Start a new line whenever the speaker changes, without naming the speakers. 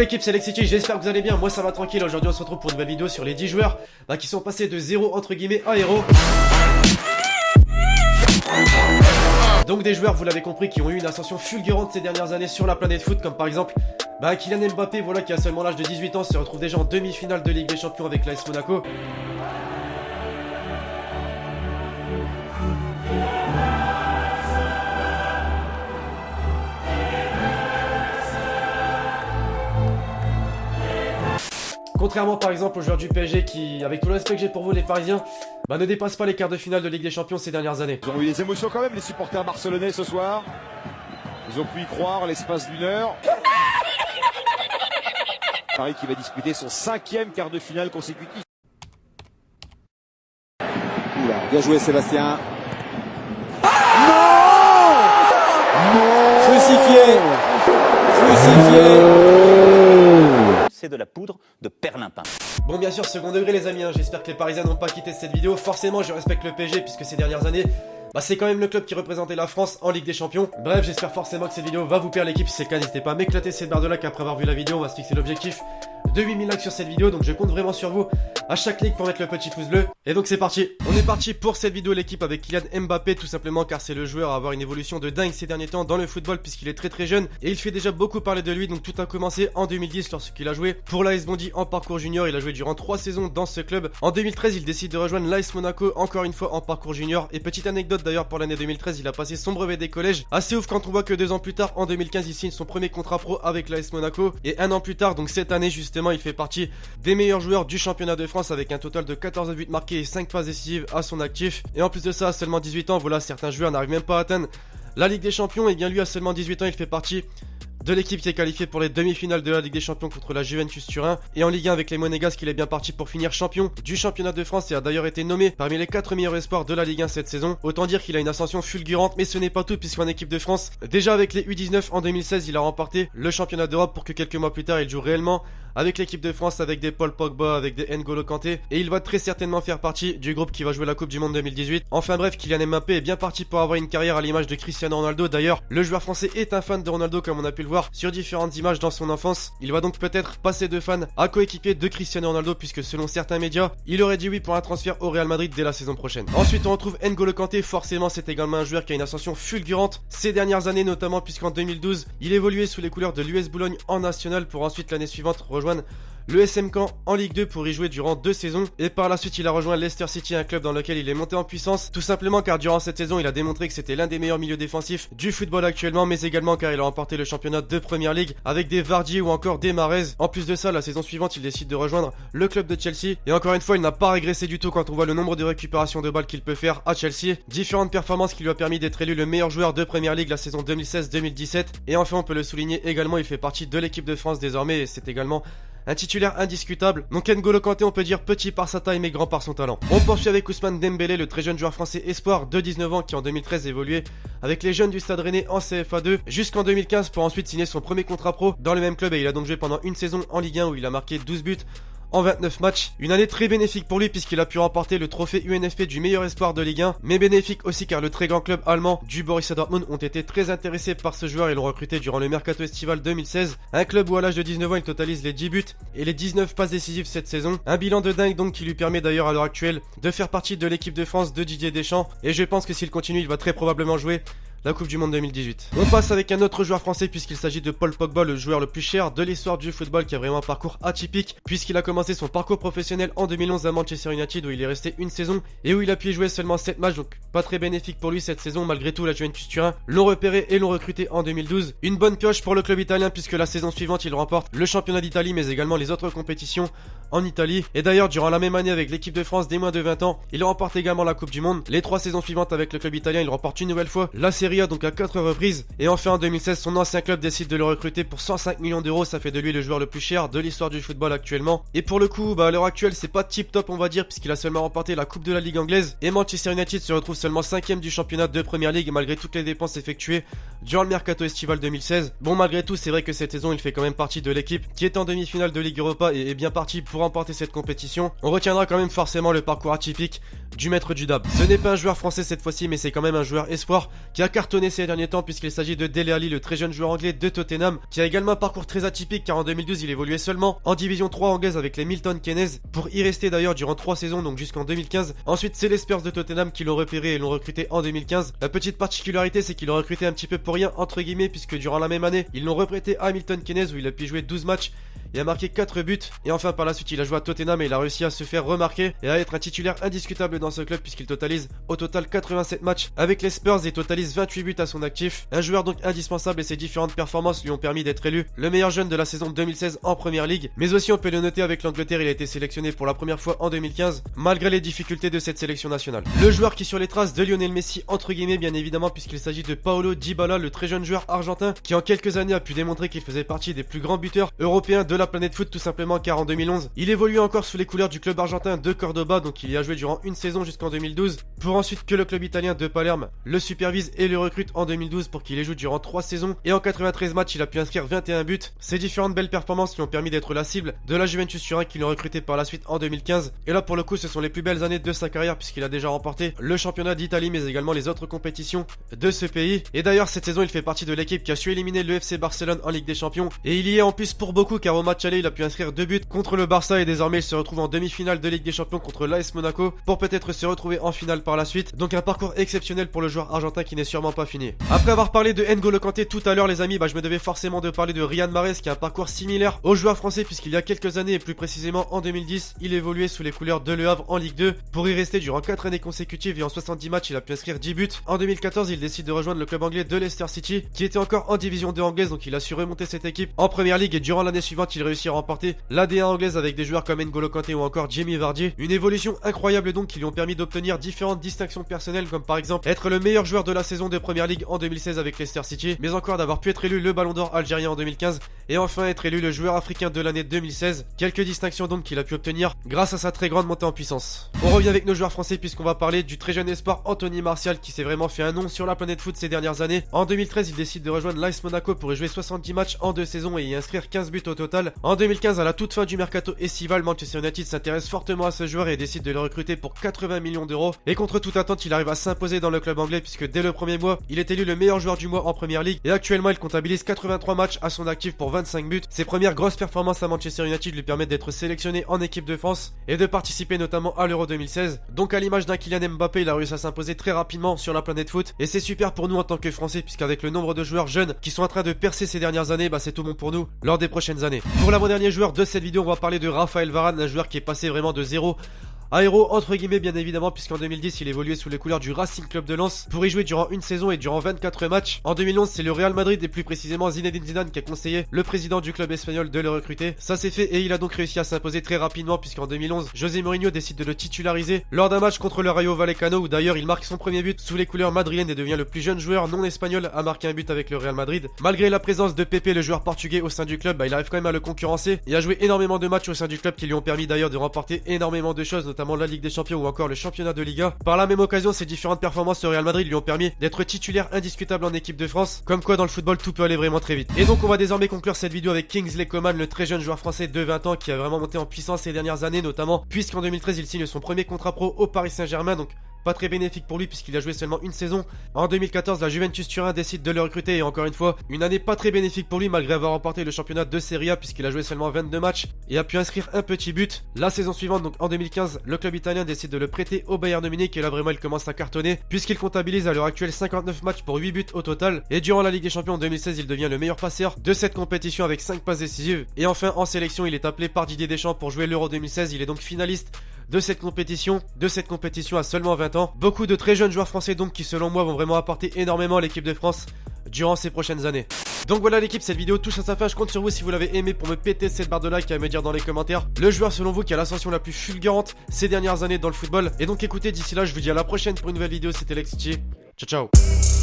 l'équipe, c'est Lexity, j'espère que vous allez bien, moi ça va tranquille. Aujourd'hui on se retrouve pour une nouvelle vidéo sur les 10 joueurs qui sont passés de 0 entre guillemets à héros. Donc des joueurs, vous l'avez compris, qui ont eu une ascension fulgurante ces dernières années sur la planète foot, comme par exemple Kylian Mbappé, voilà, qui a seulement l'âge de 18 ans, se retrouve déjà en demi-finale de Ligue des Champions avec l'AS Monaco. Contrairement par exemple aux joueurs du PSG qui, avec tout le respect que j'ai pour vous les Parisiens, ne dépassent pas les quarts de finale de Ligue des Champions ces dernières années.
Ils ont eu des émotions quand même, les supporters barcelonais ce soir. Ils ont pu y croire l'espace d'une heure. Paris qui va disputer son 5e quart de finale consécutif.
Oula, bien joué Sébastien.
Non
Crucifié.
C'est de la poudre de perlimpin.
Bon, bien sûr, second degré les amis, j'espère que les Parisiens n'ont pas quitté cette vidéo. Forcément je respecte le PSG puisque ces dernières années c'est quand même le club qui représentait la France en Ligue des Champions. Bref, j'espère forcément que cette vidéo va vous plaire l'équipe. Si c'est le cas, n'hésitez pas à m'éclater cette barre de like après avoir vu la vidéo. On va se fixer l'objectif de 8000 likes sur cette vidéo, donc je compte vraiment sur vous à chaque clic pour mettre le petit pouce bleu. Et donc c'est parti. On est parti pour cette vidéo l'équipe avec Kylian Mbappé, tout simplement car c'est le joueur à avoir une évolution de dingue ces derniers temps dans le football puisqu'il est très jeune et il fait déjà beaucoup parler de lui. Donc tout a commencé en 2010 lorsqu'il a joué pour l'AS Bondy en parcours junior. Il a joué durant 3 saisons dans ce club. En 2013 il décide de rejoindre l'AS Monaco encore une fois en parcours junior. Et petite anecdote d'ailleurs, pour l'année 2013 il a passé son brevet des collèges. Assez ouf quand on voit que 2 ans plus tard en 2015 il signe son premier contrat pro avec l'AS Monaco. Et 1 an plus tard, donc cette année justement, il fait partie des meilleurs joueurs du championnat de France avec un total de 14 buts marqués et 5 passes décisives à son actif. Et en plus de ça, à seulement 18 ans, voilà, certains joueurs n'arrivent même pas à atteindre la Ligue des Champions. Et bien lui, à seulement 18 ans, il fait partie de l'équipe qui est qualifiée pour les demi-finales de la Ligue des Champions contre la Juventus Turin. Et en Ligue 1 avec les Monégasques, il est bien parti pour finir champion du championnat de France et a d'ailleurs été nommé parmi les 4 meilleurs espoirs de la Ligue 1 cette saison. Autant dire qu'il a une ascension fulgurante, mais ce n'est pas tout puisqu'en équipe de France, déjà avec les U19 en 2016, il a remporté le championnat d'Europe pour que quelques mois plus tard il joue réellement avec l'équipe de France, avec des Paul Pogba, avec des N'Golo Kanté, et il va très certainement faire partie du groupe qui va jouer la Coupe du Monde 2018. Enfin bref, Kylian Mbappé est bien parti pour avoir une carrière à l'image de Cristiano Ronaldo. D'ailleurs, le joueur français est un fan de Ronaldo comme on a pu le voir sur différentes images dans son enfance. Il va donc peut-être passer de fan à coéquipier de Cristiano Ronaldo puisque selon certains médias, il aurait dit oui pour un transfert au Real Madrid dès la saison prochaine. Ensuite on retrouve N'Golo Kanté, forcément c'est également un joueur qui a une ascension fulgurante ces dernières années, notamment puisqu'en 2012, il évoluait sous les couleurs de l'US Boulogne en national pour ensuite l'année suivante rejoindre le SM Caen en Ligue 2 pour y jouer durant 2 saisons. Et par la suite il a rejoint Leicester City, un club dans lequel il est monté en puissance, tout simplement car durant cette saison il a démontré que c'était l'un des meilleurs milieux défensifs du football actuellement, mais également car il a remporté le championnat de Première Ligue avec des Vardy ou encore des Mahrez. En plus de ça, la saison suivante il décide de rejoindre le club de Chelsea et encore une fois il n'a pas régressé du tout quand on voit le nombre de récupérations de balles qu'il peut faire à Chelsea. Différentes performances qui lui a permis d'être élu le meilleur joueur de Première Ligue la saison 2016-2017. Et enfin on peut le souligner également, il fait partie de l'équipe de France désormais et c'est également un titulaire indiscutable. Donc N'Golo Kanté, on peut dire petit par sa taille mais grand par son talent. On poursuit avec Ousmane Dembélé, le très jeune joueur français espoir de 19 ans qui en 2013 évoluait avec les jeunes du Stade Rennais en CFA2 jusqu'en 2015 pour ensuite signer son premier contrat pro dans le même club, et il a donc joué pendant une saison en Ligue 1 où il a marqué 12 buts en 29 matchs. Une année très bénéfique pour lui puisqu'il a pu remporter le trophée UNFP du meilleur espoir de Ligue 1, mais bénéfique aussi car le très grand club allemand du Borussia Dortmund ont été très intéressés par ce joueur et l'ont recruté durant le mercato estival 2016. Un club où à l'âge de 19 ans il totalise les 10 buts et les 19 passes décisives cette saison. Un bilan de dingue donc qui lui permet d'ailleurs à l'heure actuelle de faire partie de l'équipe de France de Didier Deschamps, et je pense que s'il continue il va très probablement jouer la Coupe du Monde 2018. On passe avec un autre joueur français puisqu'il s'agit de Paul Pogba, le joueur le plus cher de l'histoire du football qui a vraiment un parcours atypique puisqu'il a commencé son parcours professionnel en 2011 à Manchester United où il est resté une saison et où il a pu y jouer seulement 7 matchs, donc pas très bénéfique pour lui cette saison. Malgré tout, la Juventus Turin l'ont repéré et l'ont recruté en 2012. Une bonne pioche pour le club italien puisque la saison suivante il remporte le championnat d'Italie mais également les autres compétitions en Italie. Et d'ailleurs durant la même année avec l'équipe de France des moins de 20 ans, il remporte également la Coupe du Monde. Les 3 saisons suivantes avec le club italien, il remporte une nouvelle fois la Serie A, donc à 4 reprises. Et enfin en 2016, son ancien club décide de le recruter pour 105 millions d'euros. Ça fait de lui le joueur le plus cher de l'histoire du football actuellement. Et pour le coup, à l'heure actuelle, c'est pas tip top on va dire puisqu'il a seulement remporté la Coupe de la Ligue anglaise et Manchester United se retrouve seulement 5ème du championnat de Première Ligue malgré toutes les dépenses effectuées durant le mercato estival 2016. Bon, malgré tout, c'est vrai que cette saison il fait quand même partie de l'équipe qui est en demi-finale de Ligue Europa et est bien parti pour remporter cette compétition. On retiendra quand même forcément le parcours atypique du maître du dab. Ce n'est pas un joueur français cette fois-ci, mais c'est quand même un joueur espoir qui a cartonné ces derniers temps puisqu'il s'agit de Dele Alli, le très jeune joueur anglais de Tottenham, qui a également un parcours très atypique car en 2012 il évoluait seulement en division 3 anglaise avec les Milton Keynes pour y rester d'ailleurs durant 3 saisons, donc jusqu'en 2015. Ensuite c'est les Spurs de Tottenham qui l'ont repéré et l'ont recruté en 2015. La petite particularité c'est qu'ils l'ont recruté un petit peu pour rien entre guillemets puisque durant la même année ils l'ont reprêté à Milton Keynes où il a pu jouer 12 matchs. Il a marqué 4 buts et enfin par la suite il a joué à Tottenham et il a réussi à se faire remarquer et à être un titulaire indiscutable dans ce club puisqu'il totalise au total 87 matchs avec les Spurs et totalise 28 buts à son actif. Un joueur donc indispensable et ses différentes performances lui ont permis d'être élu le meilleur jeune de la saison 2016 en Première Ligue. Mais aussi on peut le noter avec l'Angleterre, il a été sélectionné pour la première fois en 2015 malgré les difficultés de cette sélection nationale. Le joueur qui est sur les traces de Lionel Messi entre guillemets bien évidemment puisqu'il s'agit de Paulo Dybala, le très jeune joueur argentin qui en quelques années a pu démontrer qu'il faisait partie des plus grands buteurs européens de la planète foot tout simplement car en 2011 il évoluait encore sous les couleurs du club argentin de Cordoba, donc il y a joué durant une saison jusqu'en 2012 pour ensuite que le club italien de Palerme le supervise et le recrute en 2012 pour qu'il y joue durant 3 saisons et en 93 matchs il a pu inscrire 21 buts. Ces différentes belles performances lui ont permis d'être la cible de la Juventus Turin qui l'ont recruté par la suite en 2015 et là pour le coup ce sont les plus belles années de sa carrière puisqu'il a déjà remporté le championnat d'Italie mais également les autres compétitions de ce pays et d'ailleurs cette saison il fait partie de l'équipe qui a su éliminer le FC Barcelone en Ligue des Champions et il y est en plus pour beaucoup car au match aller il a pu inscrire 2 buts contre le Barça et désormais il se retrouve en demi-finale de Ligue des Champions contre l'AS Monaco pour peut-être se retrouver en finale par la suite. Donc un parcours exceptionnel pour le joueur argentin qui n'est sûrement pas fini. Après avoir parlé de N'Golo Kanté tout à l'heure les amis, je me devais forcément de parler de Riyad Mahrez qui a un parcours similaire au joueur français puisqu'il y a quelques années et plus précisément en 2010 il évoluait sous les couleurs de Le Havre en Ligue 2 pour y rester durant 4 années consécutives et en 70 matchs il a pu inscrire 10 buts. En 2014 il décide de rejoindre le club anglais de Leicester City qui était encore en division 2 anglaise, donc il a su remonter cette équipe en Première Ligue et durant l'année suivante il réussit à remporter la D1 anglaise avec des joueurs comme N'Golo Kanté ou encore Jamie Vardy. Une évolution incroyable donc qui lui ont permis d'obtenir différentes distinctions personnelles comme par exemple être le meilleur joueur de la saison de Première Ligue en 2016 avec Leicester City, mais encore d'avoir pu être élu le Ballon d'Or algérien en 2015 et enfin être élu le joueur africain de l'année 2016. Quelques distinctions donc qu'il a pu obtenir grâce à sa très grande montée en puissance. On revient avec nos joueurs français puisqu'on va parler du très jeune espoir Anthony Martial qui s'est vraiment fait un nom sur la planète foot ces dernières années. En 2013 il décide de rejoindre l'AS Monaco pour y jouer 70 matchs en 2 saisons et y inscrire 15 buts au total. En 2015 à la toute fin du mercato estival, Manchester United s'intéresse fortement à ce joueur et décide de le recruter pour 80 millions d'euros et contre toute attente il arrive à s'imposer dans le club anglais puisque dès le premier mois il est élu le meilleur joueur du mois en Première Ligue et actuellement il comptabilise 83 matchs à son actif pour 25 buts. Ses premières grosses performances à Manchester United lui permettent d'être sélectionné en équipe de France et de participer notamment à l'Euro 2016. Donc à l'image d'un Kylian Mbappé il a réussi à s'imposer très rapidement sur la planète foot et c'est super pour nous en tant que Français puisqu'avec le nombre de joueurs jeunes qui sont en train de percer ces dernières années, c'est tout bon pour nous lors des prochaines années. Pour l'avant-dernier joueur de cette vidéo on va parler de Raphaël Varane, un joueur qui est passé vraiment de 0 à héros entre guillemets bien évidemment puisqu'en 2010 il évoluait sous les couleurs du Racing Club de Lens pour y jouer durant une saison et durant 24 matchs. En 2011 c'est le Real Madrid et plus précisément Zinedine Zidane qui a conseillé le président du club espagnol de le recruter. Ça s'est fait et il a donc réussi à s'imposer très rapidement puisqu'en 2011 José Mourinho décide de le titulariser lors d'un match contre le Rayo Vallecano où d'ailleurs il marque son premier but sous les couleurs madrilènes et devient le plus jeune joueur non espagnol à marquer un but avec le Real Madrid. Malgré la présence de Pepe le joueur portugais au sein du club, il arrive quand même à le concurrencer et à jouer énormément de matchs au sein du club qui lui ont permis d'ailleurs de remporter énormément de choses, notamment la Ligue des Champions ou encore le championnat de Liga. Par la même occasion, ces différentes performances au Real Madrid lui ont permis d'être titulaire indiscutable en équipe de France. Comme quoi dans le football tout peut aller vraiment très vite. Et donc on va désormais conclure cette vidéo avec Kingsley Coman, le très jeune joueur français de 20 ans qui a vraiment monté en puissance ces dernières années, notamment puisqu'en 2013 il signe son premier contrat pro au Paris Saint-Germain, donc pas très bénéfique pour lui puisqu'il a joué seulement une saison. En 2014 la Juventus Turin décide de le recruter et encore une fois une année pas très bénéfique pour lui malgré avoir remporté le championnat de Serie A puisqu'il a joué seulement 22 matchs et a pu inscrire un petit but. La saison suivante donc en 2015 le club italien décide de le prêter au Bayern de Munich et là vraiment il commence à cartonner puisqu'il comptabilise à l'heure actuelle 59 matchs pour 8 buts au total et durant la Ligue des Champions en 2016 il devient le meilleur passeur de cette compétition avec 5 passes décisives et enfin en sélection il est appelé par Didier Deschamps pour jouer l'Euro 2016. Il est donc finaliste de cette compétition à seulement 20 ans. Beaucoup de très jeunes joueurs français donc qui selon moi vont vraiment apporter énormément à l'équipe de France durant ces prochaines années. Donc voilà l'équipe, cette vidéo touche à sa fin, je compte sur vous si vous l'avez aimé pour me péter cette barre de like et à me dire dans les commentaires le joueur selon vous qui a l'ascension la plus fulgurante ces dernières années dans le football. Et donc écoutez, d'ici là je vous dis à la prochaine pour une nouvelle vidéo, c'était Lexity, ciao ciao.